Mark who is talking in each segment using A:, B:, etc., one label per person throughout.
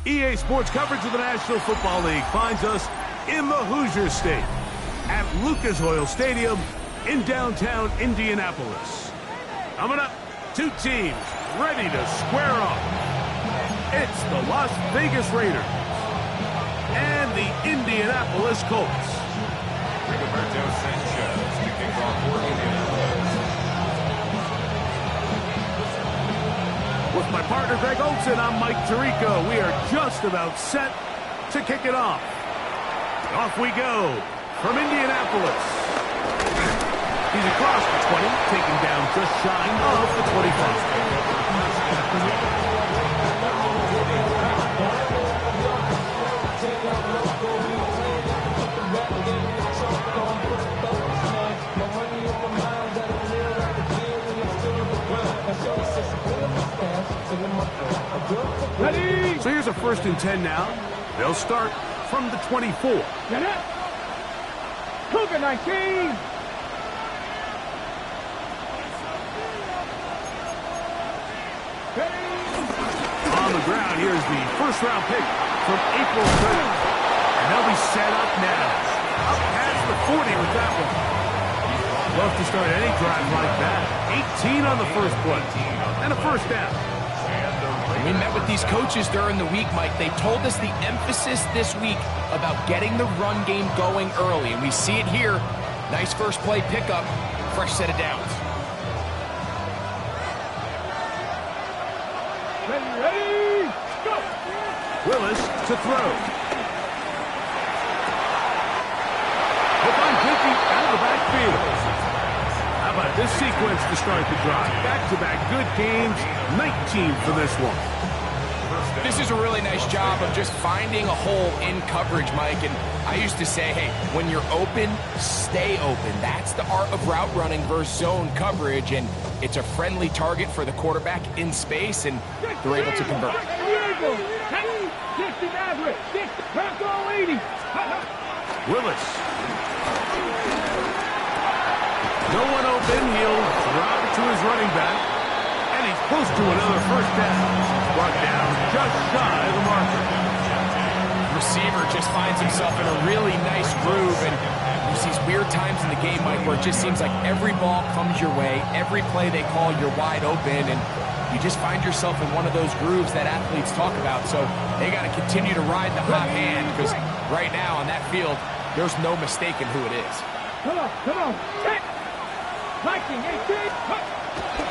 A: EA Sports coverage of the National Football League finds us in the Hoosier State at Lucas Oil Stadium in downtown Indianapolis. Coming up, two teams ready to square off. It's the Las Vegas Raiders and the Indianapolis Colts.
B: Rigoberto Sanchez to kick off for Indianapolis.
A: With my partner Greg Olson, I'm Mike Tirico. We are just about set to kick it off. Off we go from Indianapolis. He's across the 20, taking down just shy of the 25.
C: Ready?
A: So here's a 1st and 10 now. They'll start from the 24.
C: Get it. Cougar 19.
A: On the ground, here's the first-round pick from April 3rd. And they'll be set up now. Up past the 40 with that one. Love to start any drive like that. 18 on the first play. And a first down.
D: We met with these coaches during the week, Mike. They told us the emphasis this week about getting the run game going early. And we see it here. Nice first play pickup. Fresh set of downs.
C: Ready, go!
A: Willis to throw. He'll find Goodby out of the backfield. How about this sequence to start the drive? Back-to-back good games, 19 for this one.
D: This is a really nice job of just finding a hole in coverage, Mike. And I used to say, hey, when you're open, stay open. That's the art of route running versus zone coverage. And it's a friendly target for the quarterback in space, and they're able to convert.
A: Willis. No one open. He'll drop it to his running back. And he's close to another first down. Brought down just shy of the marker.
D: Receiver just finds himself in a really nice groove, and there's these weird times in the game, Mike, where it just seems like every ball comes your way, every play they call, you're wide open, and you just find yourself in one of those grooves that athletes talk about. So they got to continue to ride the hot hand, because right now on that field, there's no mistaking who it is.
C: Come on, check! Viking 18,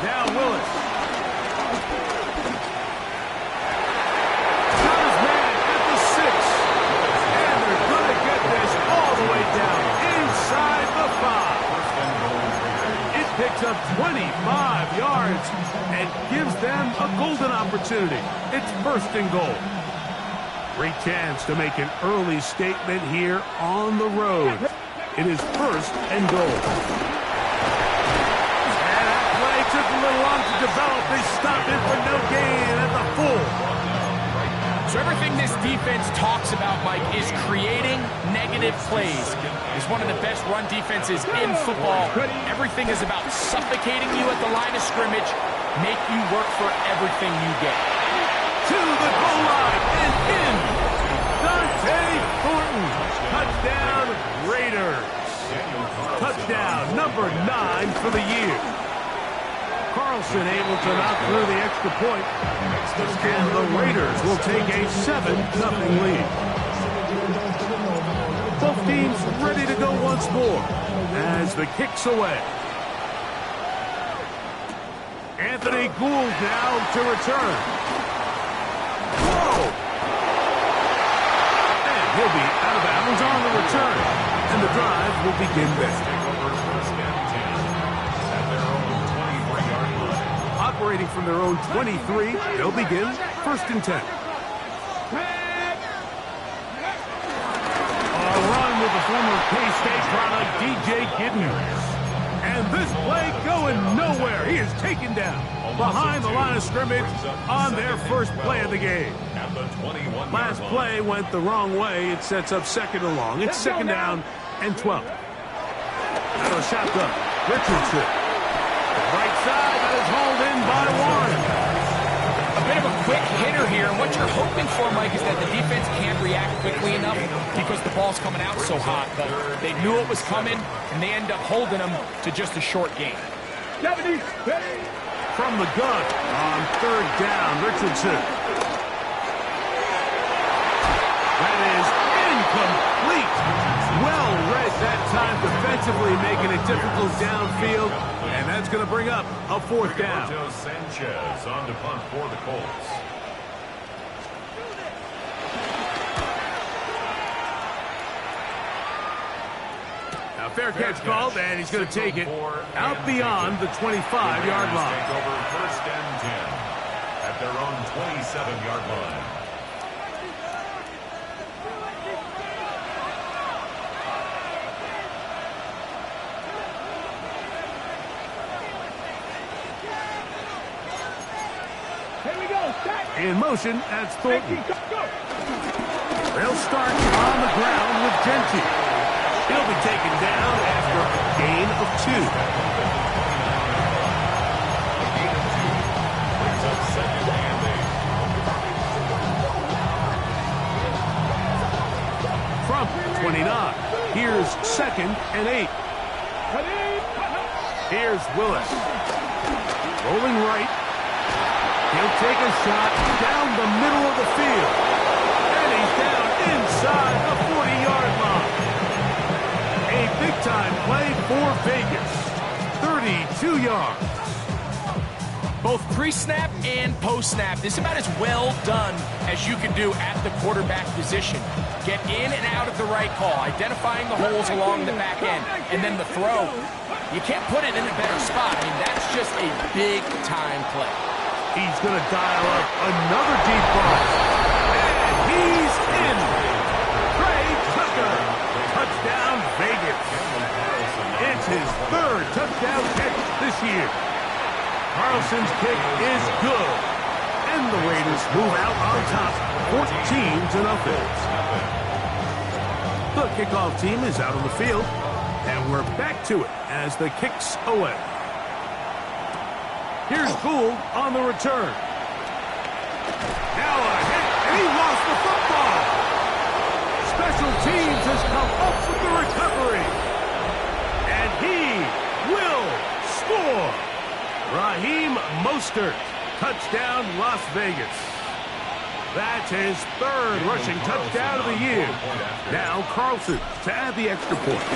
A: Now Willis. Picks up 25 yards and gives them a golden opportunity. It's 1st and goal. Great chance to make an early statement here on the road. It is 1st and goal. And that play took a little long to develop. They stopped it for no gain at the full.
D: So everything this defense talks about, Mike, is creating negative plays. It's one of the best run defenses in football. Everything is about suffocating you at the line of scrimmage, make you work for everything you get.
A: To the goal line and in. Dante Thornton. Touchdown, Raiders. Touchdown number 9 for the year. Carlson able to knock through the extra point. And the Raiders will take a 7-0 lead. Both teams ready to go once more as the kick's away. Anthony Gould now to return. Whoa! And he'll be out of bounds on the return. And the drive will begin there. Operating from their own 23, they'll begin 1st and 10. A run with the former K-State product, DJ Giddens. And this play going nowhere. He is taken down behind the line of scrimmage on their first play of the game. Last play went the wrong way. It sets up 2nd and long. It's 2nd down and 12. Out of the shotgun, Richardson. Right side, that is hauled in by Warren.
D: A bit of a quick hitter here, and what you're hoping for, Mike, is that the defense can't react quickly enough because the ball's coming out so hot. But they knew it was coming, and they end up holding them to just a short game.
C: 70, ready.
A: From the gun on third down, Richardson. That is incomplete. Well read that time defensively, making it difficult downfield, and that's going to bring up a fourth down.
B: Roberto Sanchez on to punt for the Colts.
A: Now fair catch called, and he's going to take it out beyond the 25-yard line.
B: Take over first and 10 at their own 27-yard line.
C: Here we go. Start.
A: In motion, that's Thornton.
C: Go, go.
A: They'll start on the ground with Genty. He'll be taken down after a gain of 2.
B: Brings up second and 8.
A: From 29, here's second and 8.
C: Ready.
A: Here's Willis. Rolling right. He'll take a shot down the middle of the field. And he's down inside the 40-yard line. A big-time play for Vegas. 32 yards.
D: Both pre-snap and post-snap, this is about as well done as you can do at the quarterback position. Get in and out of the right call, identifying the holes along the back end, and then the throw. You can't put it in a better spot. I mean, that's just a big-time play.
A: He's going to dial up another deep ball. And he's in. Trey Tucker. Touchdown, Vegas. It's his third touchdown kick this year. Carlson's kick is good. And the Raiders move out on top, 14-0. The kickoff team is out on the field. And we're back to it as the kick's away. Here's Gould on the return. Now a hit, and he lost the football. Special teams has come up with the recovery. And he will score. Raheem Mostert, touchdown Las Vegas. That's his third rushing touchdown of the year. Now Carlson to add the extra point.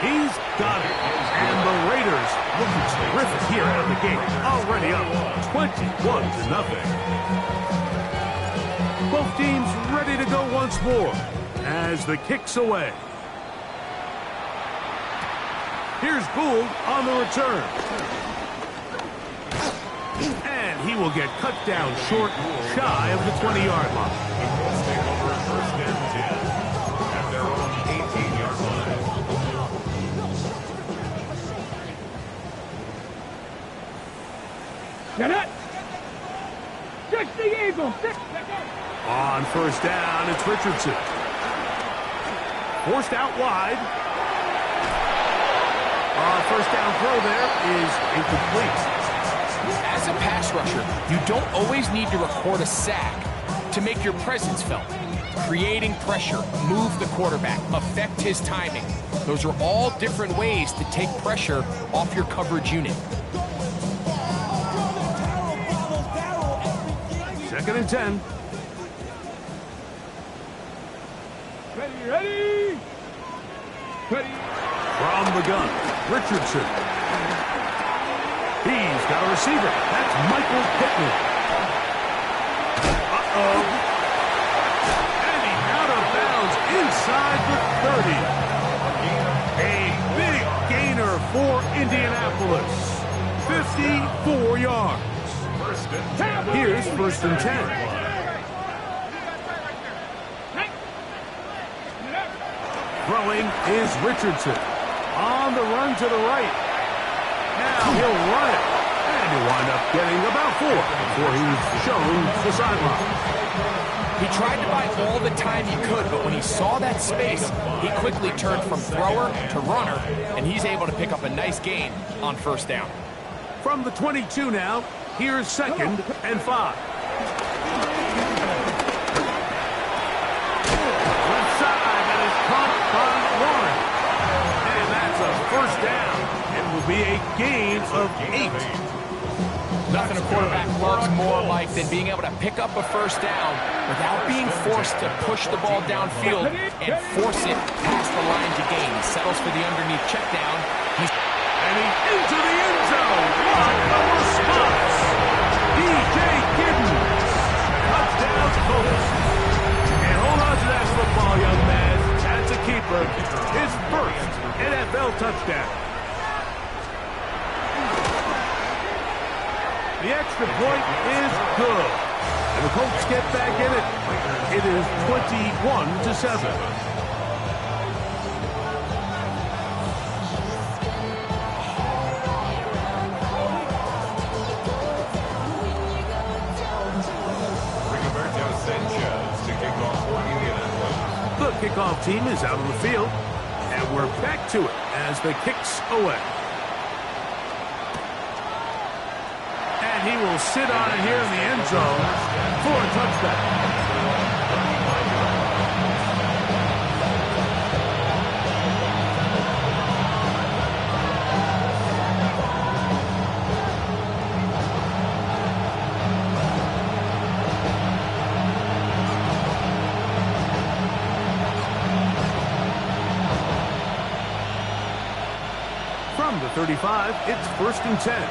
A: He's got it. And the Raiders looking terrific here out of the gate. Already up 21-0. Both teams ready to go once more as the kick's away. Here's Gould on the return. And he will get cut down short, shy of the 20-yard line.
B: The Colts take over first and 10 at their own 18-yard line.
C: Get it. 60 Eagles. 6.
A: On first down, it's Richardson. Forced out wide. First down throw there is incomplete.
D: As a pass rusher, you don't always need to record a sack to make your presence felt. Creating pressure, move the quarterback, affect his timing. Those are all different ways to take pressure off your coverage unit.
A: Second and 10.
C: Ready.
A: From the gun, Richardson. He's got a receiver. That's Michael Pittman. Uh-oh. And he's out of bounds inside the 30. A big gainer for Indianapolis. 54 yards. Here's first and 10. Throwing is Richardson. On the run to the right. Now he'll run it. And he'll wind up getting about 4 before he's shown the sideline.
D: He tried to buy all the time he could, but when he saw that space, he quickly turned from thrower to runner, and he's able to pick up a nice gain on first down.
A: From the 22 now, Here's 2nd and 5. Left side, that is caught by Warren. And that's a first down. It will be a gain of 8.
D: Nothing a quarterback loves more, Mike, than being able to pick up a first down without being forced to push the ball downfield and force it past the line to gain. He settles for the underneath check down.
A: And he's into the end zone. What a response! DJ Giddens. Touchdown, Colts. And hold on to that football, young man. That's a keeper. His first NFL touchdown. The extra point is good. And the Colts get back in it. It is 21-7. The kickoff team is out on the field, and we're back to it as the kick's away. And he will sit on it here in the end zone for a touchdown. From the 35, it's 1st and 10.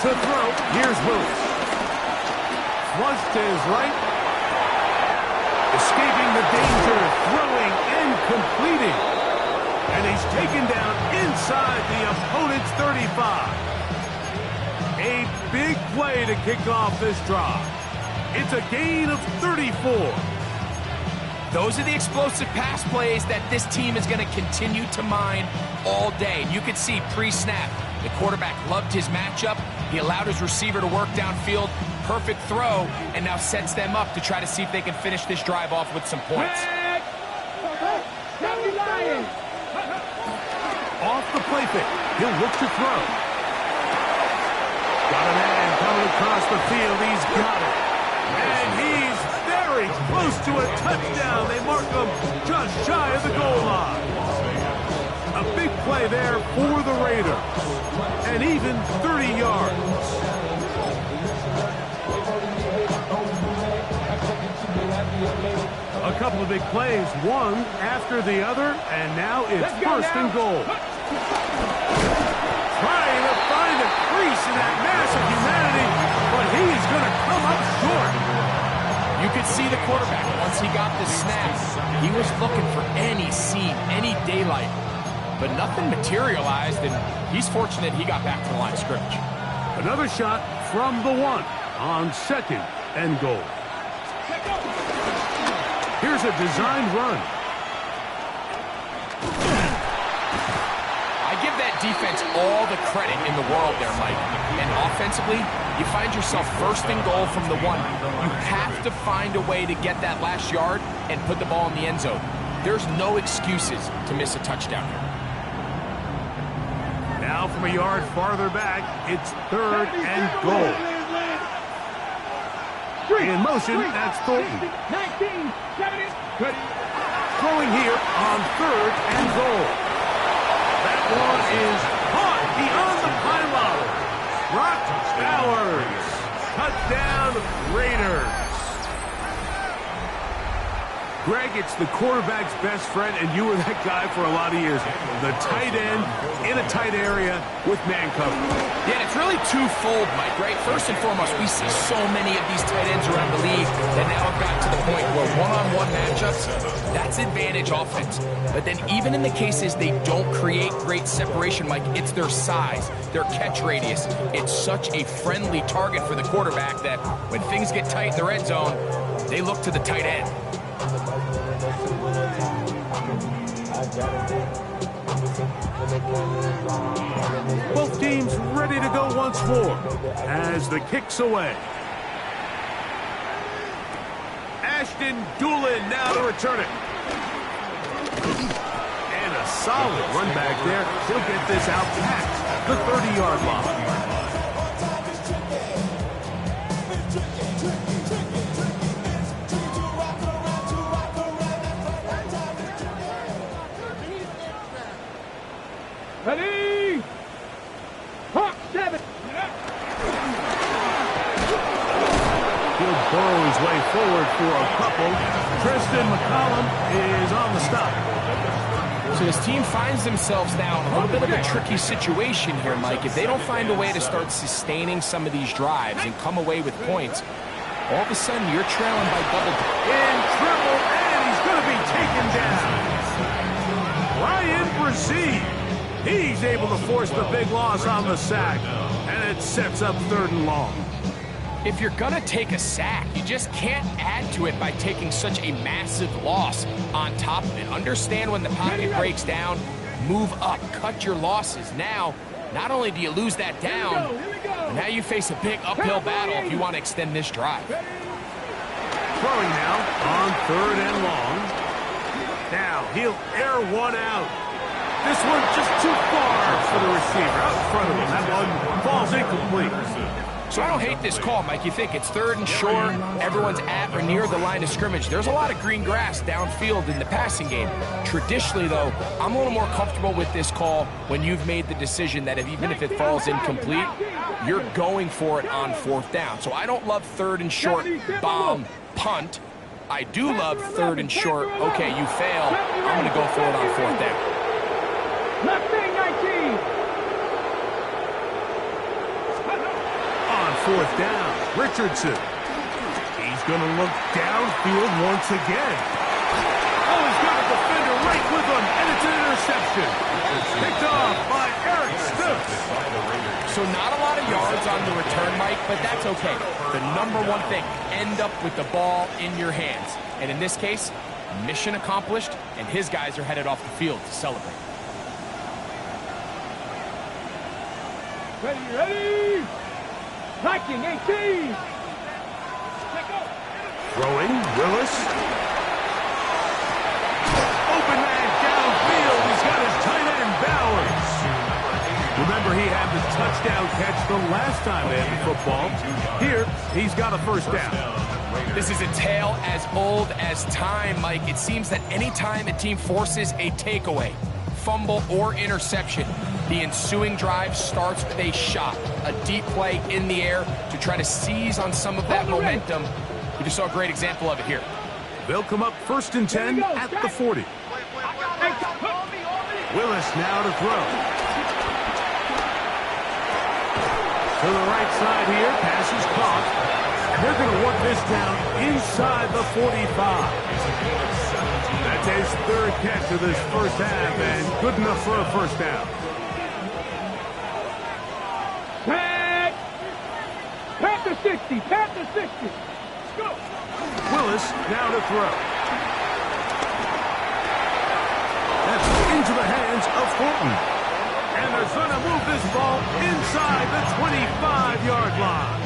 A: To throw, here's Willis. Flush to his right. Escaping the danger, throwing and completing. And he's taken down inside the opponent's 35. A big play to kick off this drive. It's a gain of 34.
D: Those are the explosive pass plays that this team is going to continue to mine all day. And you could see pre-snap, the quarterback loved his matchup. He allowed his receiver to work downfield. Perfect throw, and now sets them up to try to see if they can finish this drive off with some points.
A: Off the play fake. He'll look to throw. Got a man coming across the field. He's got it. And he's very close to a touchdown. They mark him just shy of the goal line. A big play there for the Raiders. And even 30 yards. A couple of big plays, one after the other, and now it's 1st and goal. Trying to find a crease in that mass of humanity, but he's going to come up short.
D: You could see the quarterback, once he got the snap, he was looking for any seam, any daylight. But nothing materialized, and he's fortunate he got back to the line of scrimmage.
A: Another shot from the 1 on 2nd and goal. Here's a designed run.
D: I give that defense all the credit in the world there, Mike. And offensively, you find yourself 1st and goal from the 1. You have to find a way to get that last yard and put the ball in the end zone. There's no excuses to miss a touchdown here.
A: Now from a yard farther back, it's 3rd and goal. In motion, that's Thornton.
C: 19, 70, good.
A: Throwing here on 3rd and goal. That one is caught beyond the pylon. Brock Bowers. Touchdown, Raiders. Greg, it's the quarterback's best friend, and you were that guy for a lot of years. The tight end in a tight area with man coverage.
D: Yeah, and it's really twofold, Mike, right? First and foremost, we see so many of these tight ends around the league that now have got to the point where one-on-one matchups, that's advantage offense. But then even in the cases they don't create great separation, Mike, it's their size, their catch radius. It's such a friendly target for the quarterback that when things get tight in the red zone, they look to the tight end.
A: Both teams ready to go once more as the kick's away. Ashton Doolin now to return it. And a solid run back there. He'll get this out past the 30-yard line.
C: Ready? Hawk 7.
A: He'll burrow his way forward for a couple. Tristan McCollum is on the stop.
D: So this team finds themselves now in a little bit of a tricky situation here, Mike. If they don't find a way to start sustaining some of these drives and come away with points, all of a sudden you're trailing by double.
A: In trouble, and he's going to be taken down. Ryan Brzee. He's able to force the big loss on the sack, and it sets up 3rd and long.
D: If you're going to take a sack, you just can't add to it by taking such a massive loss on top of it. Understand when the pocket breaks down, move up, cut your losses. Now, not only do you lose that down, but now you face a big uphill battle if you want to extend this drive.
A: Throwing now on 3rd and long. Now he'll air one out. This one just too far for the receiver out in front of him. That one falls incomplete.
D: So I don't hate this call, Mike. You think it's 3rd and short, everyone's at or near the line of scrimmage. There's a lot of green grass downfield in the passing game. Traditionally, though, I'm a little more comfortable with this call when you've made the decision that even if it falls incomplete, you're going for it on 4th down. So I don't love 3rd and short, bomb, punt. I do love 3rd and short, okay, you fail, I'm going to go for it on 4th down.
C: Left wing 19.
A: On 4th down, Richardson. He's going to look downfield once again. Oh, he's got a defender right with him, and it's an interception. Picked off by Eric Stokes.
D: So not a lot of yards on the return, Mike, but that's okay. The number one thing, end up with the ball in your hands. And in this case, mission accomplished, and his guys are headed off the field to celebrate.
C: Ready? Viking 18.
A: Throwing, Willis. Open man downfield. He's got his tight end, Bowers. Remember, he had the touchdown catch the last time they had the football. Here, he's got a 1st down.
D: This is a tale as old as time, Mike. It seems that anytime a team forces a takeaway, fumble, or interception, the ensuing drive starts with a shot, a deep play in the air to try to seize on some of that momentum. We just saw a great example of it here.
A: They'll come up 1st and 10 at the 40. Willis now to throw. To the right side here, pass is caught. They're going to work this down inside the 45. That's his 3rd catch of this 1st half, and good enough for a 1st down.
C: Pat to 60. Pat to 60. Let's go.
A: Willis now to throw. That's into the hands of Horton. And they're going to move this ball inside the 25-yard line.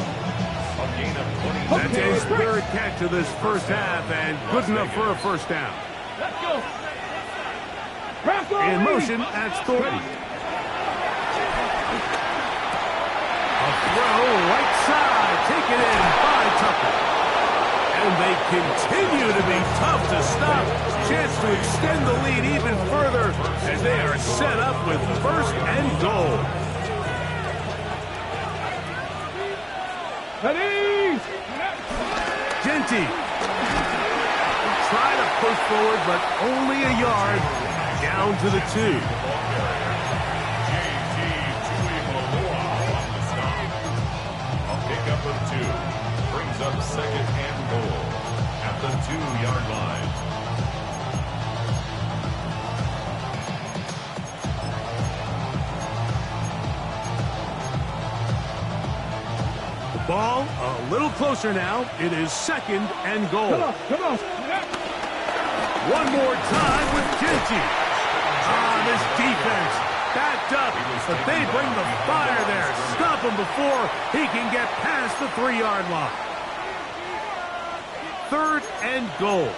A: That's his 3rd catch of this 1st half, and good enough for a 1st down.
C: Let's go.
A: In motion, that's Thornton. A throw right side, taken in by Tucker. And they continue to be tough to stop. Chance to extend the lead even further as they are set up with 1st and goal.
C: Ready?
A: Genty. Try to push forward, but only a yard. Down to the 2.
B: Pick up of 2. Brings up 2nd and goal at the 2-yard line.
A: Ball a little closer now. It is 2nd and goal.
C: Come on.
A: One more time with Genty. This defense backed up, but they bring the fire there. Stop him before he can get past the 3-yard line. 3rd and goal.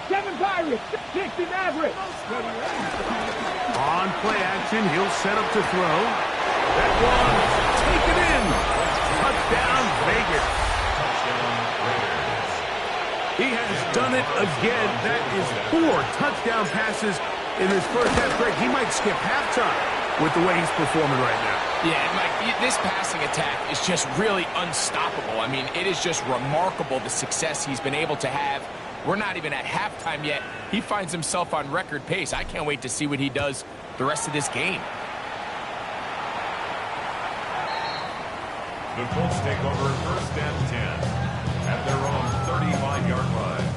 C: 7 Pirates, 60 Mavericks.
A: On play action, he'll set up to throw. That one, taken in. Touchdown, Vegas. He has done it again. That is 4 touchdown passes in his first half. Greg, he might skip halftime with the way he's performing right now.
D: Yeah, Mike, this passing attack is just really unstoppable. I mean, it is just remarkable the success he's been able to have. We're not even at halftime yet. He finds himself on record pace. I can't wait to see what he does the rest of this game.
B: The Colts take over first and 10 at their own 35-yard line.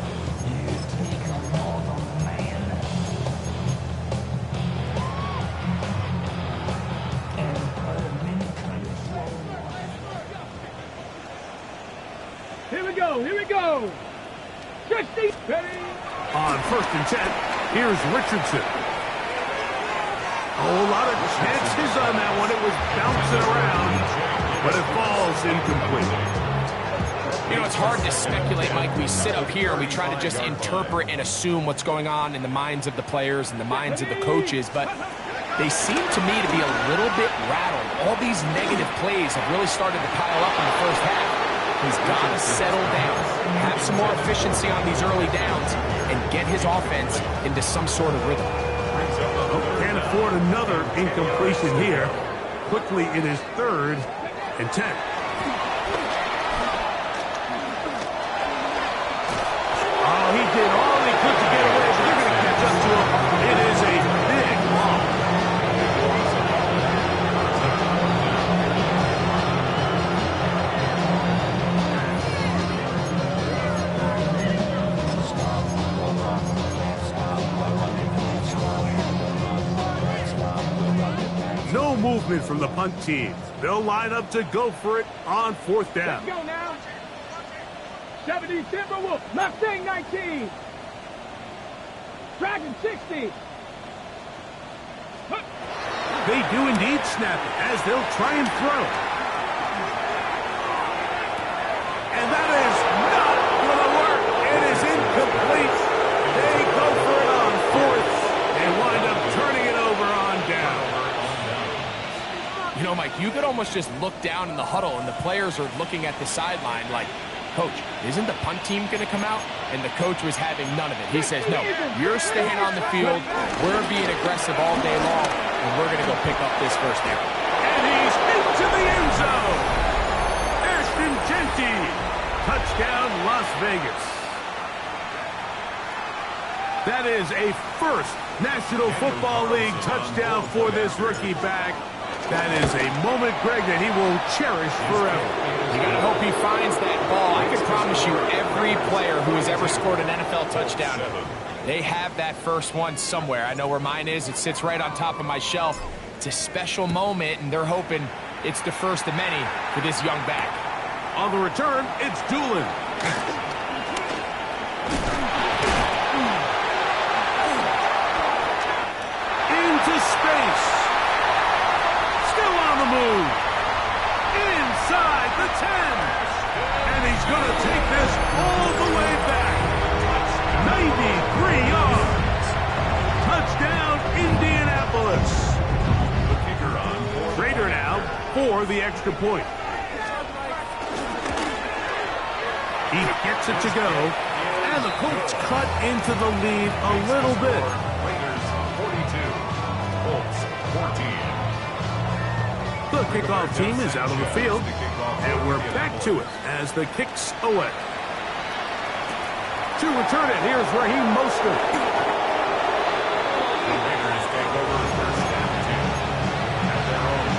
C: Here we go, here we go. 60, ready.
A: On first and 10, here's Richardson. Oh, a lot of chances on that one. It was bouncing around, but it falls incomplete.
D: You know, it's hard to speculate, Mike. We sit up here and we try to just interpret and assume what's going on in the minds of the players and the minds of the coaches, but they seem to me to be a little bit rattled. All these negative plays have really started to pile up in the first half. He's got to settle down, have some more efficiency on these early downs, and get his offense into some sort of rhythm.
A: Can't afford another incompletion here. Quickly, it is 3rd and 10. Oh, he did all he could to get away, but they're going to catch up to him. It is a big loss. No movement from the punt team. They'll line up to go for it on 4th down.
C: Let's go now. 70 Timberwolves, Mustang 19. Dragon 60.
A: They do indeed snap it as they'll try and throw. And that is not going to work. It is incomplete. They go for it on 4th and wind up turning it over on down.
D: You know, Mike, you could almost just look down in the huddle and the players are looking at the sideline like, Coach, isn't the punt team going to come out? And the coach was having none of it. He says, no, you're staying on the field. We're being aggressive all day long, and we're going to go pick up this first down.
A: And he's into the end zone. Ashton Jeanty. Touchdown, Las Vegas. That is a first National Football League touchdown for this rookie back. That is a moment, Greg, that he will cherish forever.
D: You got to hope he finds that ball. I can promise you every player who has ever scored an NFL touchdown, they have that first one somewhere. I know where mine is. It sits right on top of my shelf. It's a special moment, and they're hoping it's the first of many for this young back.
A: On the return, it's Doolin. Into space. Still on the move. Inside the 10. And he's going to take this all the way back. 93 yards. Touchdown, Indianapolis.
B: The kicker on
A: Rader now for the extra point. He gets it to go. And the Colts cut into the lead a little bit.
B: Raiders 42, Colts 14.
A: The kickoff team is out on the field, and we're back to it as the kick's away. To return it, here's Raheem Mostert.
B: The Raiders take over first and 10 at their own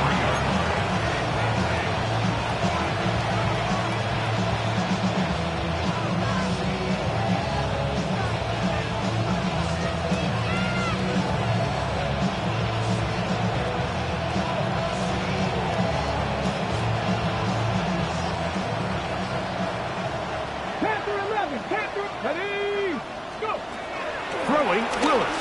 B: 23-yard line.
C: Panther 11, Panther, ready, go.
A: Throwing Willis.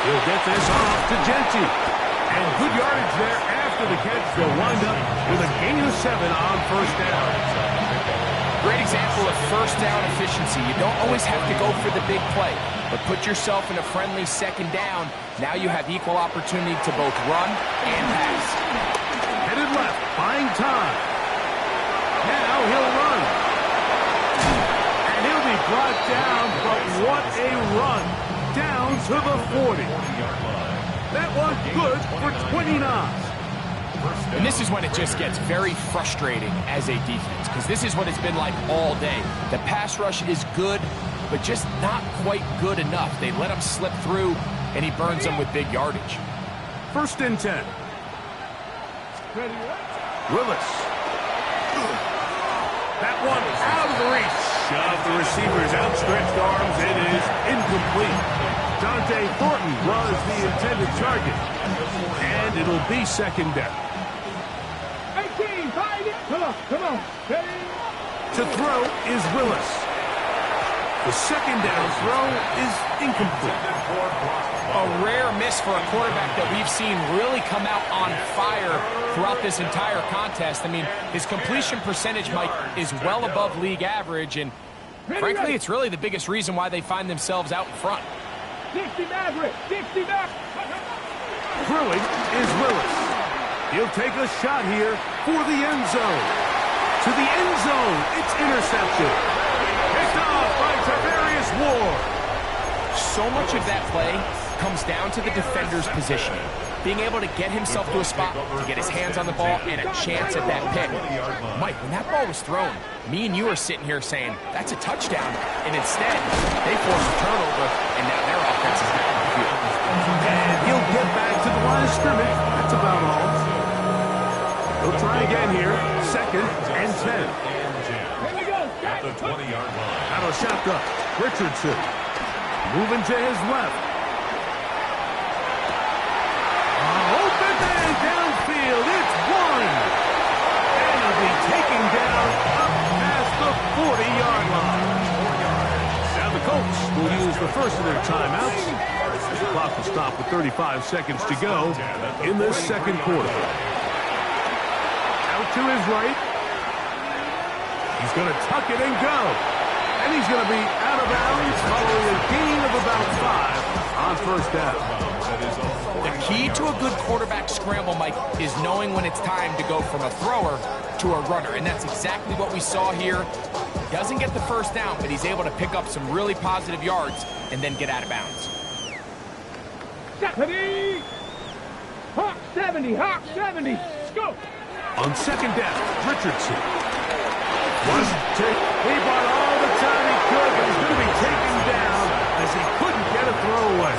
A: He'll get this off to Jeanty. And good yardage there after the catch. They'll wind up with a gain of 7 on first down.
D: Great example of first down efficiency. You don't always have to go for the big play, but put yourself in a friendly second down. Now you have equal opportunity to both run and pass.
A: Headed left, buying time. Now he'll run. And he'll be brought down, but what a run. Down to the 40. That was good for 29.
D: And this is when it just gets very frustrating as a defense, because this is what it's been like all day. The pass rush is good, but just not quite good enough. They let him slip through, and he burns them with big yardage.
A: 1st and 10. Willis. That one out of the reach of the receiver's outstretched arms. It is incomplete. Dante Thornton was the intended target. And it'll be 2nd down.
C: 18, find it. Come on. Ready?
A: To throw is Willis. The 2nd down throw is incomplete.
D: A rare miss for a quarterback that we've seen really come out on fire throughout this entire contest. I mean, his completion percentage, Mike, is well above league average, and frankly, it's really the biggest reason why they find themselves out in front.
C: 60 Maverick, 60 Maverick.
A: Throwing is Willis. He'll take a shot here for the end zone. To the end zone, it's intercepted. Picked off by Tavarius Ward.
D: So much of that play comes down to the defender's positioning. Being able to get himself to a spot, to get his hands on the ball, and a chance at that pick. Mike, when that ball was thrown, me and you are sitting here saying, that's a touchdown. And instead, they forced a turnover, and now their offense is back on the field.
A: And he'll get back to the line of scrimmage. That's about all. He'll try again here. 2nd and 10.
C: Here we go.
B: At the 20-yard line.
A: Out of shotgun. Richardson. Moving to his left. Open man downfield. It's one. And he'll be taken down up past the 40-yard line. Now the Colts will use the first of their timeouts. The clock will stop with 35 seconds to go in this 2nd quarter. Out to his right. He's going to tuck it and go. And he's going to be out of bounds following a gain of about 5 on 1st down.
D: The key to a good quarterback scramble, Mike, is knowing when it's time to go from a thrower to a runner. And that's exactly what we saw here. He doesn't get the 1st down, but he's able to pick up some really positive yards and then get out of bounds.
C: 70. Hawk 70. Hawk 70. Go.
A: On 2nd down, Richardson. He bought all the time he could, but he's going to be taken down as he couldn't get a throwaway.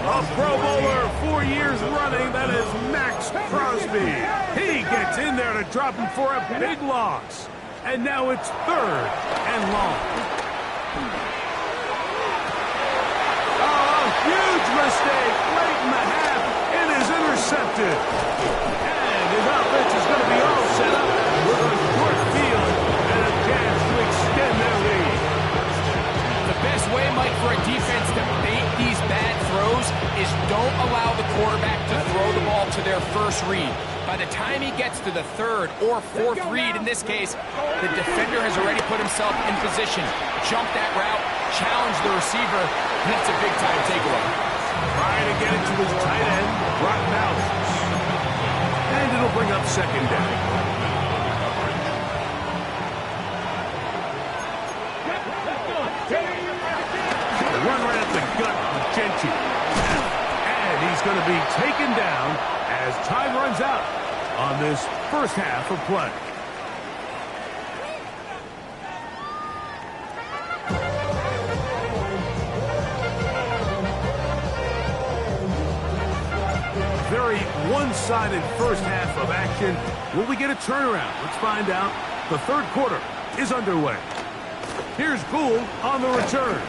A: A Pro Bowler 4 years running, that is Max Crosby. He gets in there to drop him for a big loss. And now it's 3rd and long. Oh, a huge mistake late in the half. It is intercepted. And his offense is going to be all set up with a short field and a chance to extend their lead.
D: The best way, Mike, for a defense to bait these bad throws is don't allow the quarterback to throw the ball to their first read. By the time he gets to the 3rd or 4th read, in this case, the defender has already put himself in position. Jump that route, challenge the receiver, and that's a big-time takeaway.
A: Trying to get it to his tight end, Brock Bowers. And it'll bring up 2nd down. Run right at the gut with Gentry. And he's going to be taken down as time runs out on this 1st half of play. Very one-sided 1st half of action. Will we get a turnaround? Let's find out. The 3rd quarter is underway. Here's Gould on the return.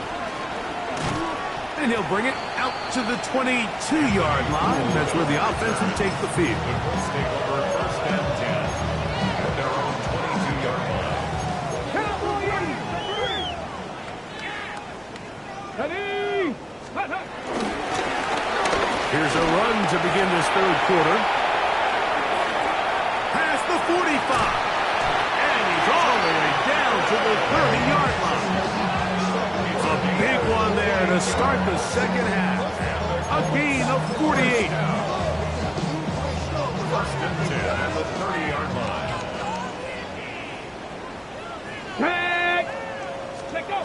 A: And he'll bring it out to the 22-yard line. That's where the offense will take the field.
B: Let's take over 1st and 10 at their own 22-yard line.
A: Here's a run to begin this 3rd quarter. Past the 45. And he's all the way to the 30-yard line. A big one there to start the second half. A gain of 48.
B: First and 10 at the 30-yard line.
C: Let go.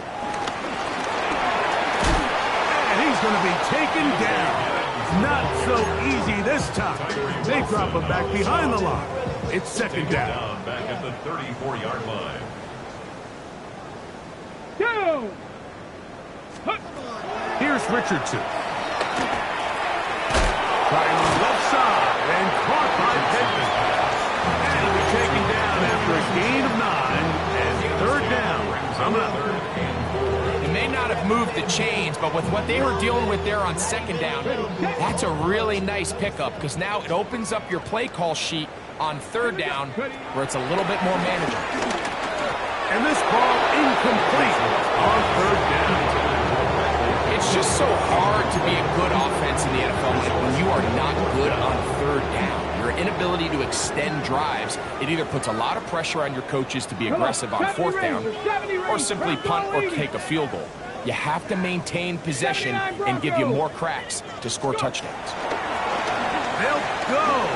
A: And he's going to be taken down. Not so easy this time. They drop him back behind the line. It's second down.
B: Back at the 34-yard line.
C: Go.
A: Here's Richardson. Trying on the left side and caught by Pittman. And he'll be taken down after a gain of 9 and third down. Coming up.
D: They may not have moved the chains, but with what they were dealing with there on second down, that's a really nice pickup because now it opens up your play call sheet on third down where it's a little bit more manageable.
A: And this ball incomplete on third down.
D: It's just so hard to be a good offense in the NFL when you are not good on third down. Your inability to extend drives, it either puts a lot of pressure on your coaches to be aggressive on fourth down or simply punt or take a field goal. You have to maintain possession and give you more cracks to score touchdowns.
A: They'll go.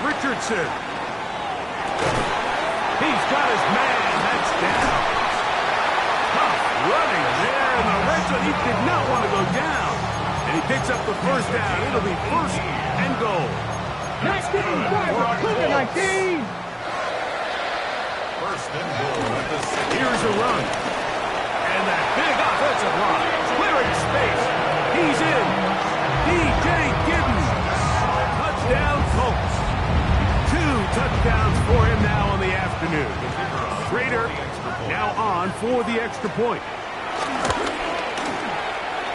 A: Richardson. He's got his man. That's down. Tough running there in the red zone. He did not want to go down. And he picks up the first down. It'll be first and goal.
C: 19, 19.
B: First and goal at the 6.
A: Here's a run. And that big offensive line. Clearing space. He's in. DJ Giddens. Touchdown, Colts. 2 touchdowns for him now on the afternoon. Rader now on for the extra point.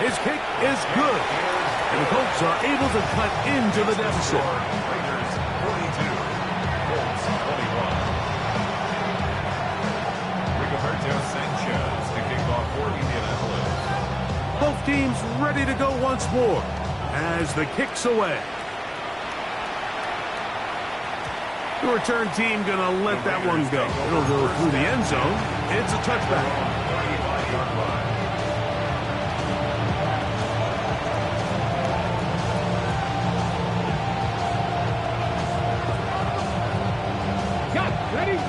A: His kick is good. And the Colts are able to cut into the deficit.
B: Raiders 42, Colts 21. Rigoberto Sanchez to kick off for Indianapolis.
A: Both teams ready to go once more as the kick's away. The return team going to let that one go. It'll go through the end zone. It's a touchback.
B: 35-yard line.
C: Got it. Ready?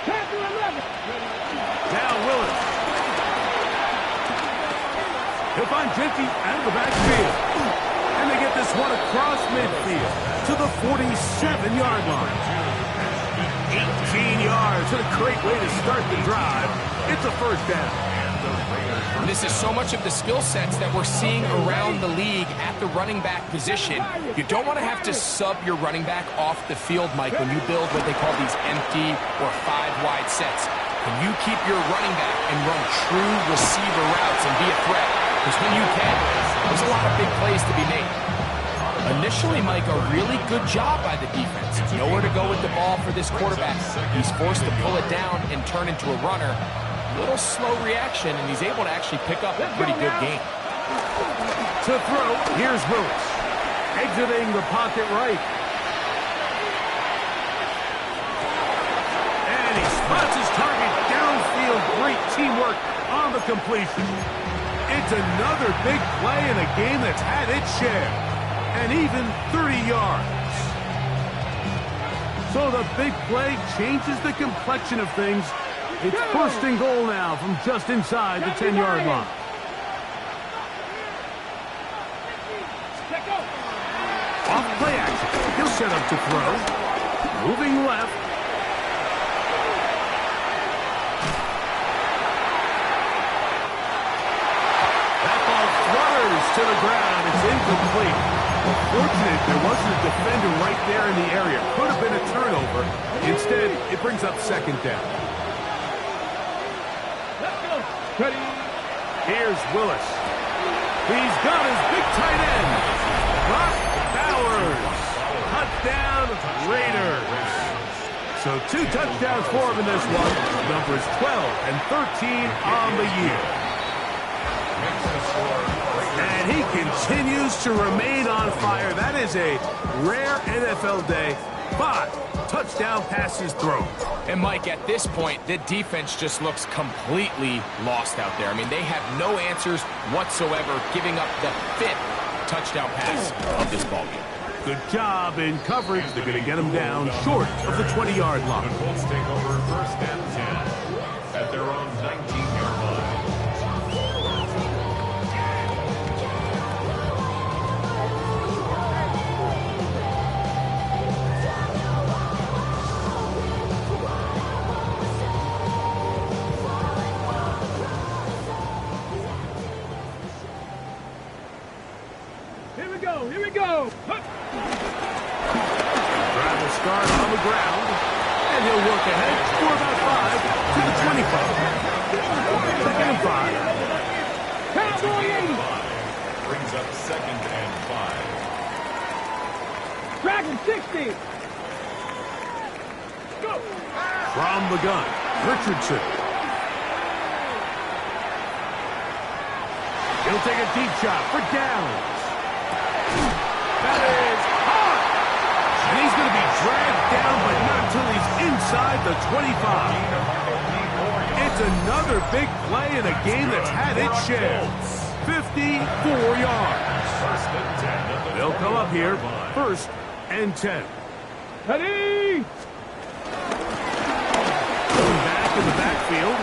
C: Pass to 11.
A: Now Willis. He'll find Jenkins out of the backfield. And they get this one across midfield to the 47-yard line. 18 yards. What a great way to start the drive. It's a first down.
D: And this is so much of the skill sets that we're seeing around the league at the running back position. You don't want to have to sub your running back off the field, Mike, when you build what they call these empty or 5-wide sets. Can you keep your running back and run true receiver routes and be a threat? Because when you can, there's a lot of big plays to be made. Initially, Mike, a really good job by the defense. Nowhere to go with the ball for this quarterback. He's forced to pull it down and turn into a runner. A little slow reaction, and he's able to actually pick up a pretty good game.
A: To throw, here's Willis. Exiting the pocket right. And he spots his target downfield. Great teamwork on the completion. It's another big play in a game that's had its share. And even 30 yards. So the big play changes the complexion of things. It's first and goal now from just inside the 10-yard line. Off play action. He'll set up to throw. Moving left. That ball flutters to the ground. It's incomplete. Fortunate there wasn't a defender right there in the area. Could have been a turnover. Instead, it brings up second down.
C: Ready?
A: Here's Willis. He's got his big tight end. Brock Bowers. Touchdown, Raiders. So 2 touchdowns for him in this one. Numbers 12 and 13 on the year.
B: Makes the score.
A: And And he continues to remain on fire. That is a rare NFL day. 5 touchdown passes thrown.
D: And Mike, at this point, the defense just looks completely lost out there. I mean, they have no answers whatsoever, giving up the 5th touchdown pass of this ballgame.
A: Good job in coverage. They're going to get him down short of the 20-yard line.
B: The Colts take over first and 10 at their own 19-yard line.
C: Here we go.
A: Travel start on the ground, and he'll work ahead for about 5 to the 25. Second and 5.
C: Cowboy 80.
B: Brings up second and 5.
C: Dragon 60. Go.
A: From the gun, Richardson. He'll take a deep shot for downs. That is hard. And he's going to be dragged down, but not until he's inside the 25. It's another big play in a game that's had its share. 54 yards. They'll come up here, first and 10.
C: Ready.
A: Going back in the backfield.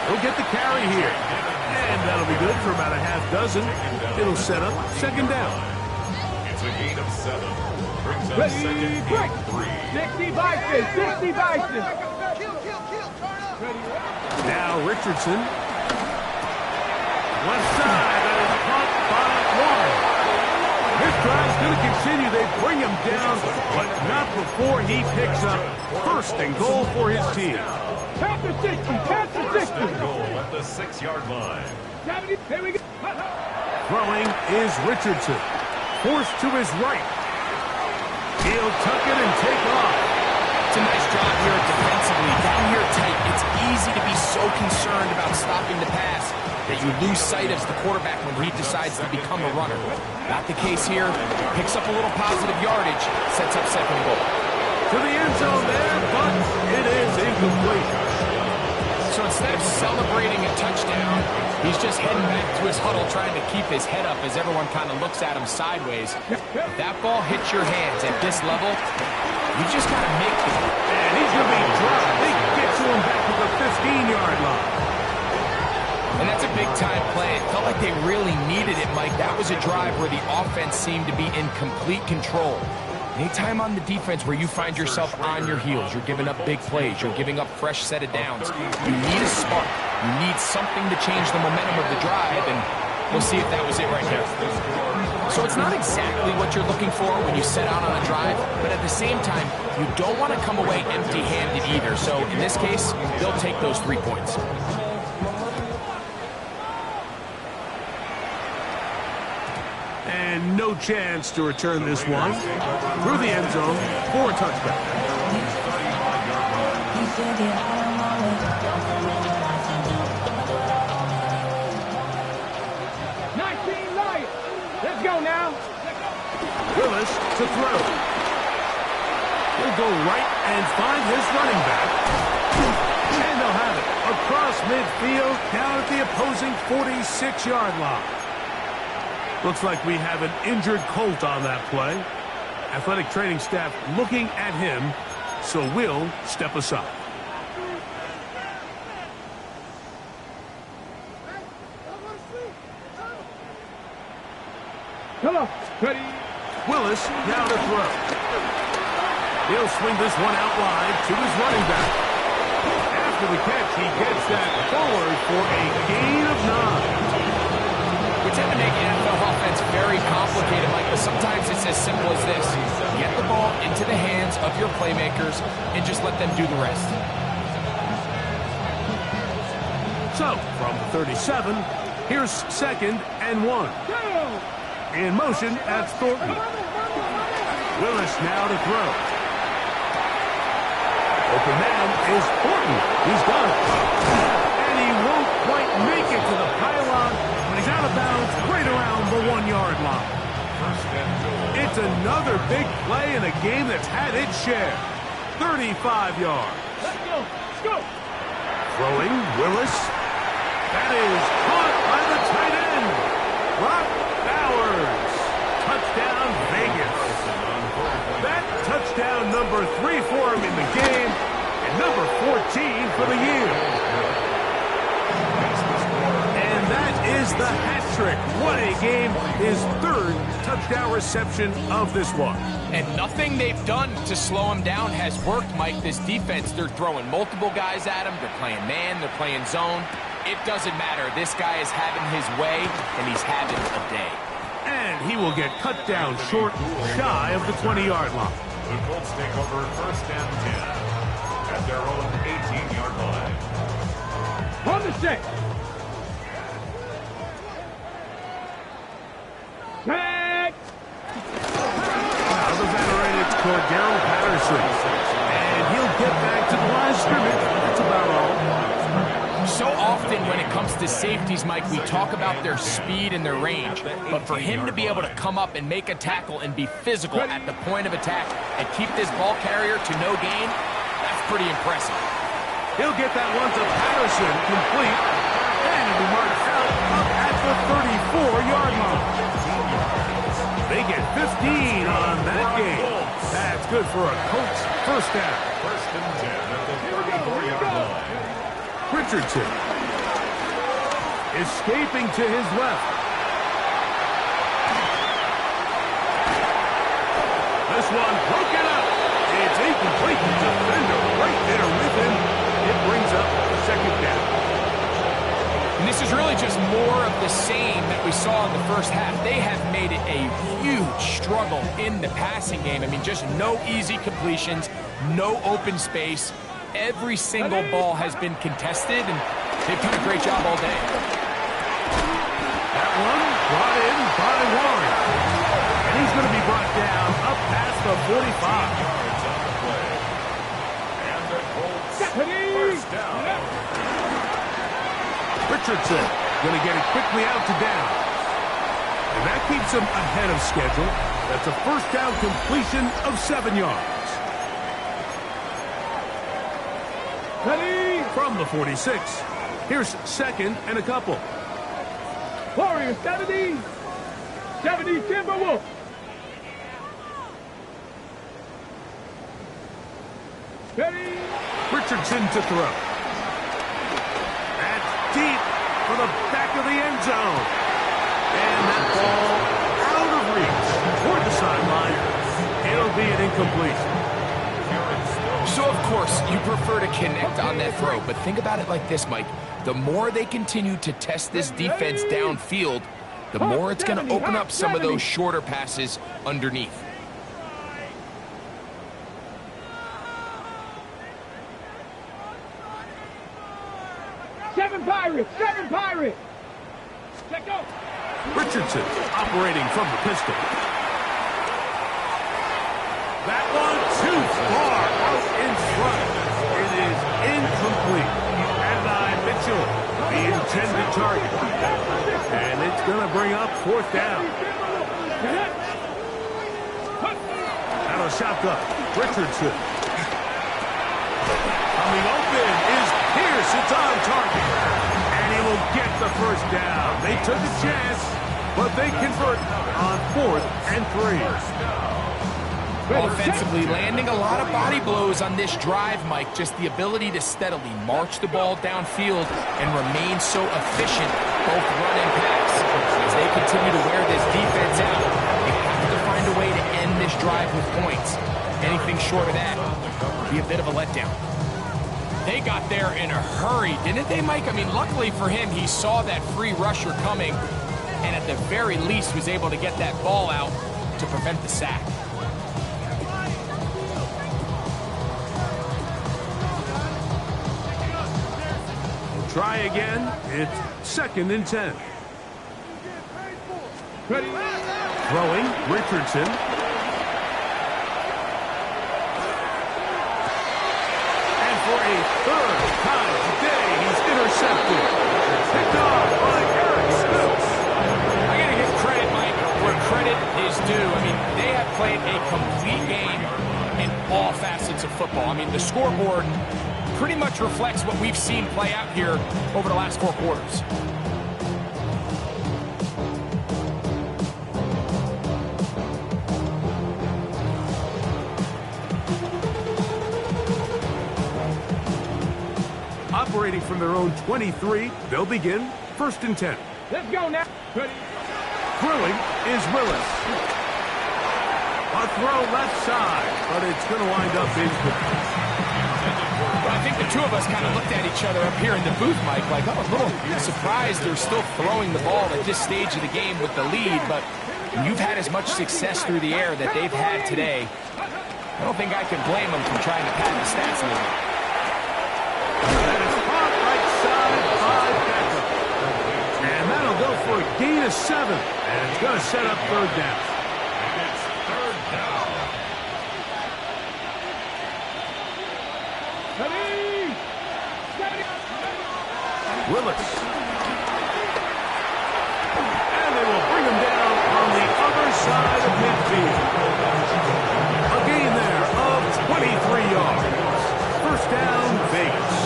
A: He'll get the carry here. And that'll be good for about a half dozen. It'll set up second down.
B: It's a gain of 7. Brings up
C: Ready,
B: second
C: break.
B: and 3.
C: 60 Vikings. 60 Vikings.
A: Now Richardson. Left side. That is caught by Warren. This drive's going to continue. They bring him down, but not before he picks up first and goal for his team.
C: Count to 60. Count to 60.
B: Goal at the 6-yard line.
C: 70. Here we go.
A: Throwing is Richardson. Forced to his right. He'll tuck it and take off.
D: It's a nice job here defensively. Down here tight, it's easy to be so concerned about stopping the pass that you lose sight of the quarterback when he decides to become a runner. Not the case here. Picks up a little positive yardage, sets up second goal.
A: To the end zone there, but it is incomplete.
D: So instead of celebrating a touchdown, he's just heading back to his huddle trying to keep his head up as everyone kind of looks at him sideways. If that ball hits your hands at this level, you just got to make it.
A: And he's going to be dropped. They get to him back to the 15-yard line.
D: And that's a big-time play. It felt like they really needed it, Mike. That was a drive where the offense seemed to be in complete control. Anytime on the defense where you find yourself on your heels, you're giving up big plays, you're giving up fresh set of downs, you need a spark. You need something to change the momentum of the drive, and we'll see if that was it right here. So it's not exactly what you're looking for when you set out on a drive, but at the same time, you don't want to come away empty-handed either. So in this case, they'll take those 3 points.
A: And no chance to return this one. Through the end zone for a touchdown.
C: Let's go now.
A: Willis to throw. He'll go right and find his running back. And they'll have it across midfield down at the opposing 46-yard line. Looks like we have an injured Colt on that play. Athletic training staff looking at him, so we'll step aside.
C: Come on. Ready.
A: Willis now to throw. He'll swing this one out wide to his running back. After the catch, he gets that forward for a gain of 9.
D: We tend to make NFL offense very complicated, Mike, but sometimes it's as simple as this. Get the ball into the hands of your playmakers and just let them do the rest.
A: So, from the 37, here's second and 1. In motion, that's Thornton. Willis now to throw. Open man is Thornton. He's got it. And he won't quite make it to the pylon, but he's out of bounds right around the 1 line.
B: First and goal.
A: It's another big play in a game that's had its share. 35 yards.
C: Let's go. Let's go.
A: Throwing, Willis. That is caught by the tight end. Brock Bowers. Touchdown, Vegas. That touchdown number 3 for him in the game, and number 14 for the year. And that is the hat trick. What a game. His 3rd touchdown reception of this one.
D: And nothing they've done to slow him down has worked, Mike. This defense, they're throwing multiple guys at him. They're playing man, they're playing zone. It doesn't matter. This guy is having his way, and he's having a day.
A: And he will get cut down short, shy of the 20-yard line.
B: The Colts take over first and 10 at their own 18-yard line.
C: On the set. Set.
A: Now the veteran, it's Cordero Patterson. And he'll get back to the line of scrimmage. That's about all.
D: So often when it comes to safeties, Mike, we talk about their speed and their range. But for him to be able to come up and make a tackle and be physical at the point of attack and keep this ball carrier to no gain, that's pretty impressive.
A: He'll get that one to Patterson, complete. And it'll be marked out up at the 34-yard line. They get 15 on that game. That's good for a Colts first down.
B: First and 10 at the 34-yard line.
A: Richardson escaping to his left. This one broken up. It's incomplete. Defender right there with him. It brings up the second down.
D: And this is really just more of the same that we saw in the first half. They have made it a huge struggle in the passing game. I mean, just no easy completions, no open space. Every single ball has been contested, and they've done a great job all day.
A: That one brought in by Warren. And he's going to be brought down up past the 45.
B: Yards on the play. And the Colts first down.
A: Richardson going to get it quickly out to down. And that keeps him ahead of schedule. That's a first down completion of 7 yards.
C: Ready.
A: From the 46. Here's second and a couple.
C: Warriors 70. 70 Timberwolves. Ready.
A: Richardson to throw. That's deep for the back of the end zone. And that ball out of reach toward the sideline. It'll be an incompletion.
D: So, of course, you prefer to connect on that throw, but think about it like this, Mike. The more they continue to test this defense downfield, the more it's going to open up some of those shorter passes underneath.
C: Seven Pirates. Seven Pirates. Check go.
A: Richardson operating from the pistol. That one too far out in front. It is incomplete. Adonai Mitchell, the intended target. And it's going to bring up fourth down. Out of shotgun, Richardson. Coming open is Pierce. It's on target. And he will get the first down. They took a chance, but they convert on 4th and 3.
D: Offensively, landing a lot of body blows on this drive, Mike. Just the ability to steadily march the ball downfield and remain so efficient, both run and pass. As they continue to wear this defense out, they have to find a way to end this drive with points. Anything short of that would be a bit of a letdown. They got there in a hurry, didn't they, Mike? I mean, luckily for him, he saw that free rusher coming and at the very least was able to get that ball out to prevent the sack.
A: Try again. It's 2nd and 10.
C: Ready.
A: Throwing, Richardson. And for a 3rd time today, he's intercepted. Picked off by Eric Stokes.
D: I gotta give credit, Mike, where do. I mean, they have played a complete game in all facets of football. I mean, the scoreboard pretty much reflects what we've seen play out here over the last 4 quarters.
A: Operating from their own 23, they'll begin 1st and 10.
C: Let's go now. Ready.
A: Throwing is Willis. A throw left side, but it's going to wind up incomplete.
D: I think the two of us kind of looked at each other up here in the booth, Mike, like, oh, a little surprised they're still throwing the ball at this stage of the game with the lead, but when you've had as much success through the air that they've had today, I don't think I can blame them for trying to pad the stats a little bit.
A: And it's caught right side by Beckham. And that'll go for a gain of 7, and it's going to set up 3rd down.
B: It's 3rd down.
C: Ready.
A: Willis. And they will bring him down on the other side of midfield. A gain there of 23 yards. 1st down, Vegas.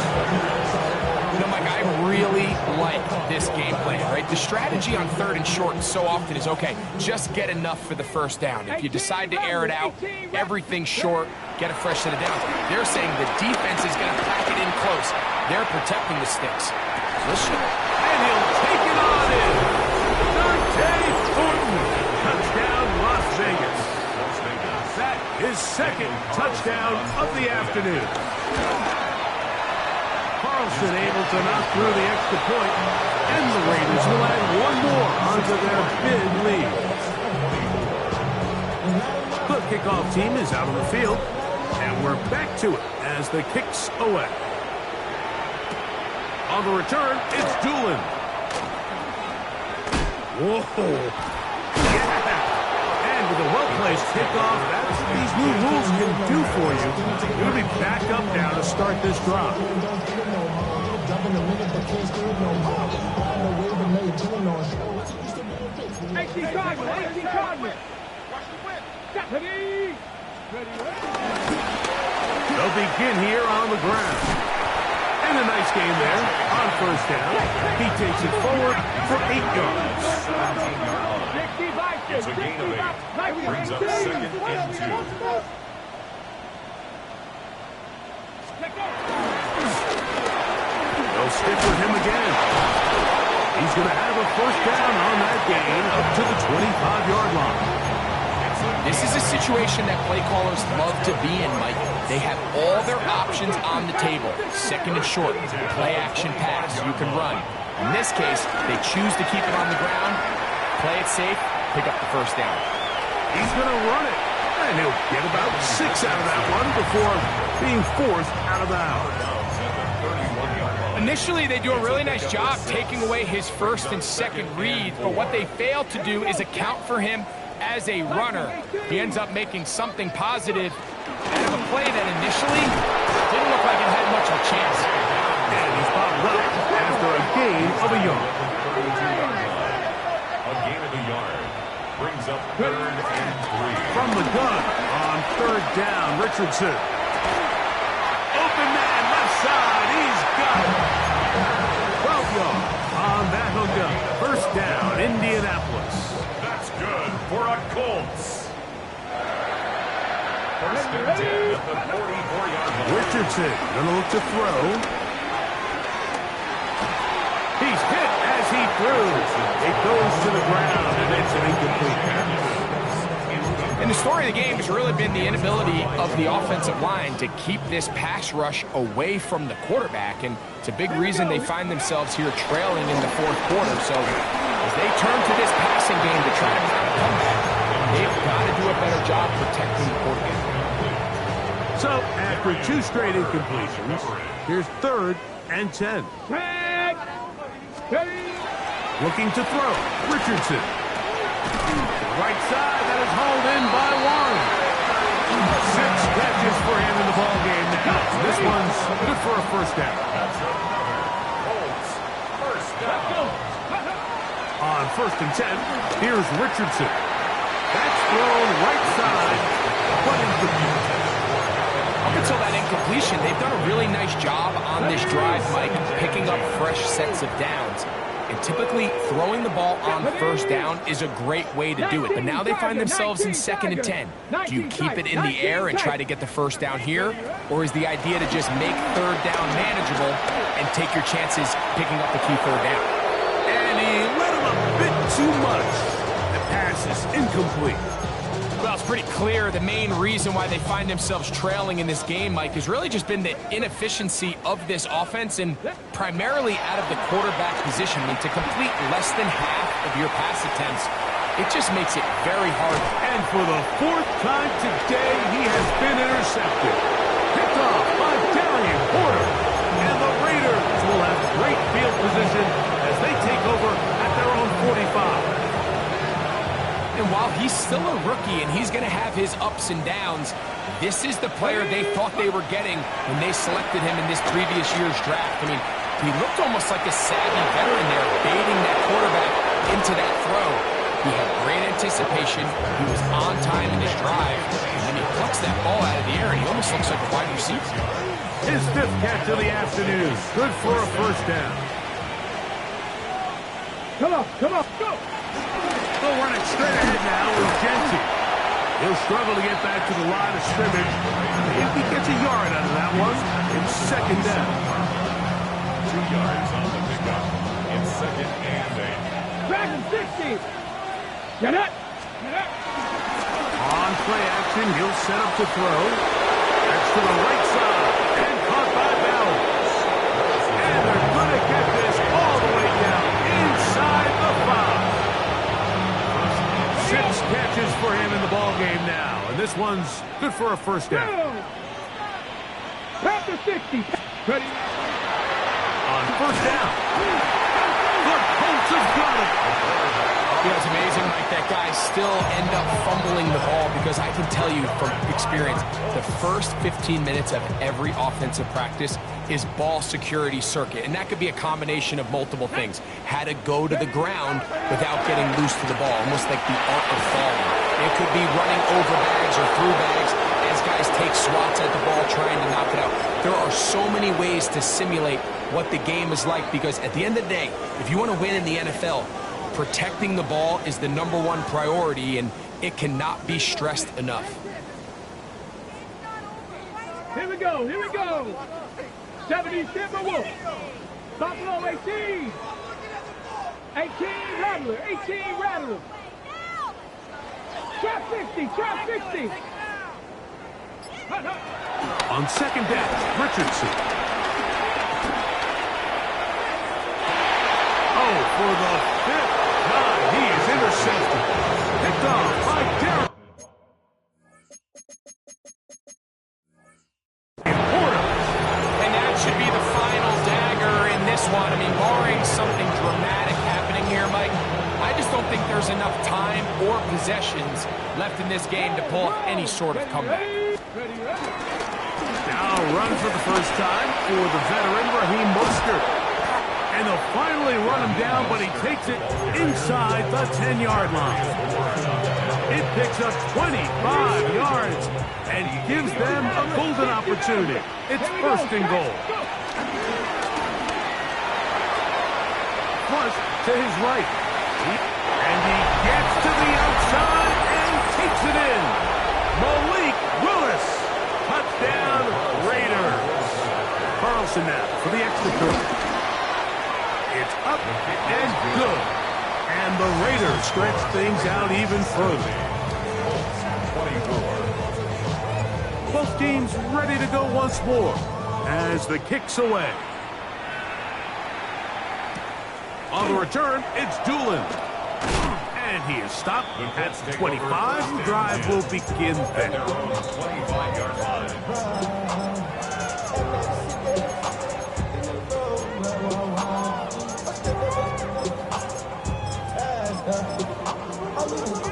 D: You know, Mike, I really like this game plan, right? The strategy on 3rd and short so often is, okay, just get enough for the 1st down. If you decide to air it out, everything short, get a fresh set of downs. They're saying the defense is going to pack it in close. They're protecting the sticks. Listen.
A: And he'll take it on in. Dante Thornton. Touchdown, Las Vegas. That is 2nd touchdown of the afternoon. Carlson able to knock through the extra point, and the Raiders will add 1 more onto their big lead. The kickoff team is out on the field, and we're back to it as the kick's away. On the return, it's Doolin. Whoa. Yeah. And with a well-placed kickoff, that's what these new rules can do for you. You're going to be back up now to start this drive.
C: 18 Cardinal. 18 Cardinal. Ready.
A: They'll begin here on the ground. And a nice game there on 1st down. He takes it forward for 8 yards.
B: It's a gain of 8. Brings up 2nd and 2.
A: They'll stick with him again. He's going to have a 1st down on that gain up to the 25-yard line.
D: This is a situation that play callers love to be in, Mike. They have all their options on the table. 2nd and short, play action pass, you can run. In this case, they choose to keep it on the ground, play it safe, pick up the 1st down.
A: He's going to run it, and he'll get about 6 out of that one before being forced out of bounds.
D: Initially, they do a really nice job taking away his 1st and 2nd reads, but what they fail to do is account for him as a runner. He ends up making something positive out of a play that initially didn't look like it had much of a chance.
A: And he's bottled up after a gain of a yard.
B: A gain of a yard. Brings up 3rd and 3.
A: From the gun on 3rd down, Richardson. Open man, left side, he's got it. 12 yards on that hookup. 1st down, Indianapolis.
B: That's good for a Colts. 1st and 10 at the 44-yard line.
A: Richardson gonna look to throw. He's hit as he throws. It goes to the ground, and it's an incomplete pass.
D: And the story of the game has really been the inability of the offensive line to keep this pass rush away from the quarterback, and it's a big reason they find themselves here trailing in the 4th quarter. So as they turn to this passing game to try to kind of come back, they've got to do a better job protecting the quarterback.
A: So after 2 straight incompletions, here's 3rd and 10. Looking to throw, Richardson. Right side, that is hauled in by Warren. 6 catches for him in the ball game now. This one's good for a 1st down.
B: Colts, 1st down.
A: On 1st and 10, here's Richardson. That's thrown right side, but incomplete.
D: Up until that incompletion, they've done a really nice job on this drive, Mike, picking up fresh sets of downs. And typically, throwing the ball on first down is a great way to do it. But now they find themselves in 2nd and 10. Do you keep it in the air and try to get the first down here? Or is the idea to just make 3rd down manageable and take your chances picking up the key 3rd down?
A: And he let him a bit too much. The pass is incomplete.
D: Well, it's pretty clear the main reason why they find themselves trailing in this game, Mike, has really just been the inefficiency of this offense and primarily out of the quarterback position. I mean, to complete less than half of your pass attempts, it just makes it very hard.
A: And for the 4th time today, he has been intercepted. Picked off by Darian Porter. And the Raiders will have great field position as they take over at their own 45.
D: And while he's still a rookie and he's going to have his ups and downs, this is the player they thought they were getting when they selected him in this previous year's draft. I mean, he looked almost like a savvy veteran there, baiting that quarterback into that throw. He had great anticipation. He was on time in his drive. And then he plucks that ball out of the air, and he almost looks like a wide receiver.
A: His 5th catch of the afternoon. Good for a first down.
C: Come on, come on, go!
A: They'll run it straight ahead now with Genty. He'll struggle to get back to the line of scrimmage. If he gets a yard out of that one, it's 2nd down.
B: 2 yards on the pickup. It's 2nd and 8.
C: Back in 60. Get up. Get up.
A: On play action, he'll set up to throw. That's to the right side. And caught by Bowers. And they're going to get this all the way down inside the 5. 6 catches for him in the ball game now. And this one's good for a first down.
C: Back to 60. Ready.
A: On first down. The Colts have got it.
D: You know, it's amazing, Mike, that guys still end up fumbling the ball because I can tell you from experience, the first 15 minutes of every offensive practice is ball security circuit. And that could be a combination of multiple things. How to go to the ground without getting loose to the ball, almost like the art of falling. It could be running over bags or through bags as guys take swats at the ball trying to knock it out. There are so many ways to simulate what the game is like because at the end of the day, if you want to win in the NFL, protecting the ball is the #1 priority, and it cannot be stressed enough.
C: Here we go, here we go. 70 Timberwolves. Buffalo 18. 18 Rattler, 18 Rattler. Trap 60, trap 60.
A: On 2nd down, Richardson. Oh, for the 5th time, he is intercepted. Picked off by Derek Porter.
D: And that should be the final dagger in this one. I mean, barring something dramatic happening here, Mike, I just don't think there's enough time or possessions left in this game to pull off any sort of comeback.
A: Now run for the first time for the veteran Raheem Mostert. And they'll finally run him down, but he takes it inside the 10-yard line. It picks up 25 yards, and he gives them a golden opportunity. It's 1st and goal. Flush to his right. And he gets to the outside and takes it in. Malik Willis. Touchdown, Raiders. Carlson now for the extra point. It's up and good. And the Raiders stretch things out even further.
B: 24.
A: Both teams ready to go once more as the kick's away. On the return, it's Doolin. And he is stopped at 25. The drive will begin then.
B: 25-yard line.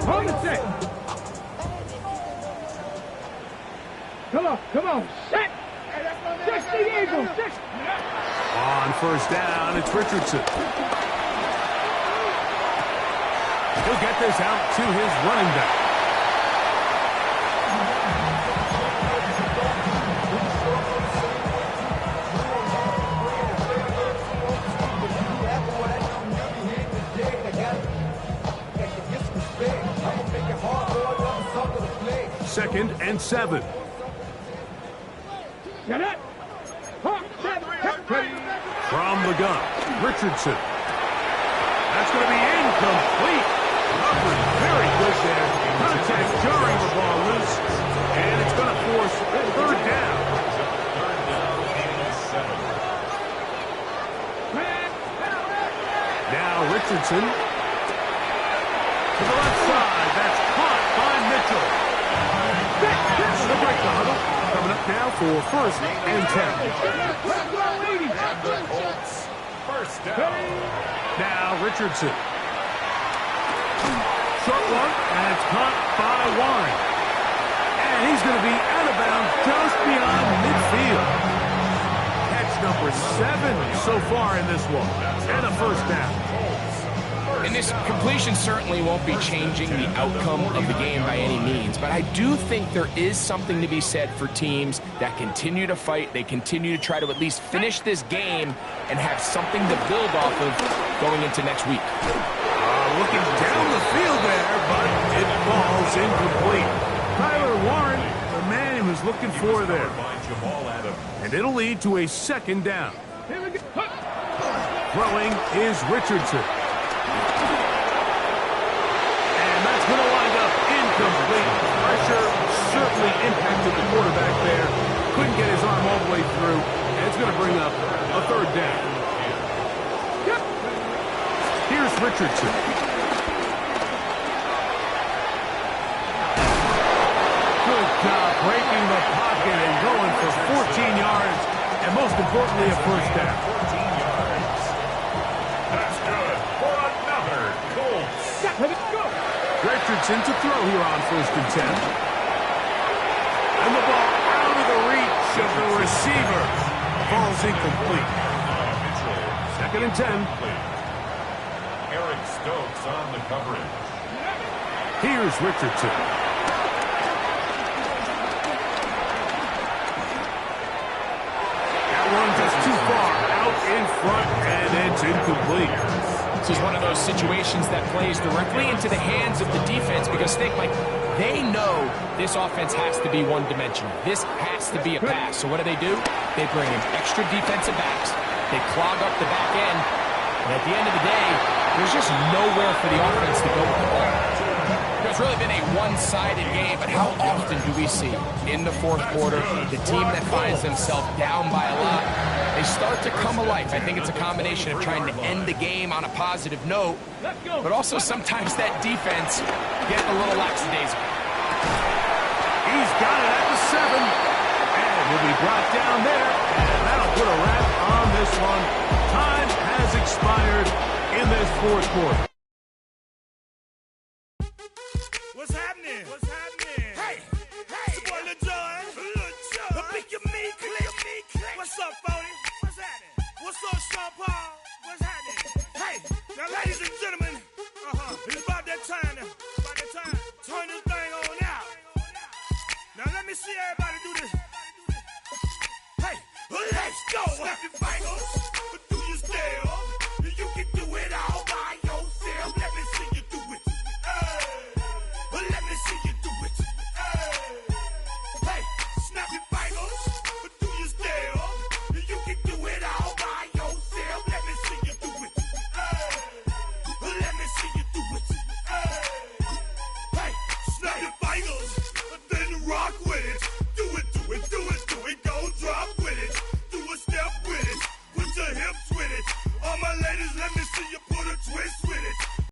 C: Hold it set. Come on, set. 60 Eagles, 60.
A: On first down, it's Richardson. He'll get this out to his running back. 2nd and 7.
C: Get it.
A: From the gun, Richardson. That's going to be incomplete. Covered very good there. Contact jarring the ball loose. And it's going to force a 3rd down. Now Richardson. To the left side. That's caught by Mitchell. The break the huddle. Coming up now for 1st and 10.
B: First down.
A: Now Richardson. Short one, and it's caught by Warren. And he's going to be out of bounds just beyond midfield. Catch number 7 so far in this one. And a 1st down.
D: And this completion certainly won't be changing the outcome of the game by any means, but I do think there is something to be said for teams that continue to fight, they continue to try to at least finish this game and have something to build off of going into next week.
A: Looking down the field there, but it falls incomplete. Tyler Warren, the man he was looking for there. And it'll lead to a 2nd down. Throwing is Richardson. Going to wind up incomplete. Pressure certainly impacted the quarterback there. Couldn't get his arm all the way through. And it's going to bring up a 3rd down. Here's Richardson. Good job breaking the pocket and going for 14 yards. And most importantly, a 1st down.
B: 14 yards. That's good for another Colts.
A: Richardson to throw here on 1st and 10. And the ball out of the reach of the receiver. Ball's incomplete. 2nd and 10.
B: Eric Stokes on the coverage.
A: Here's Richardson. That one just too far out in front, and it's incomplete.
D: This is one of those situations that plays directly into the hands of the defense because think, like, they know this offense has to be one-dimensional. This has to be a pass. So what do? They bring in extra defensive backs. They clog up the back end. And at the end of the day, there's just nowhere for the offense to go with the ball. It's really been a one-sided game, but how often do we see in the 4th quarter the team that finds themselves down by a lot, they start to come alive. I think it's a combination of trying to end the game on a positive note, but also sometimes that defense get a little lackadaisical.
A: He's got it at the 7, and he'll be brought down there, and that'll put a wrap on this one. Time has expired in this 4th quarter.
E: What's happening? What's happening? Hey, it's your boy Lil Jon. The Pick Your Me Click. What's up, Bodie? What's happening? What's up, Sean Paul? What's happening? Hey, now, ladies and gentlemen, it's about that time. Turn this thing on out. Now, let me see everybody do this. Hey, let's go. Snap your fingers, do your step. You can do it all by yourself. Let me see you do it. Let me see you do it. Hey, snap your fingers, do your step. You can do it all by yourself. Let me see you do it. Let me see you do it. Hey, snap your fingers, then rock with it. Do it, go drop with it. Do a step with it. Put your hips with it. All my ladies, let me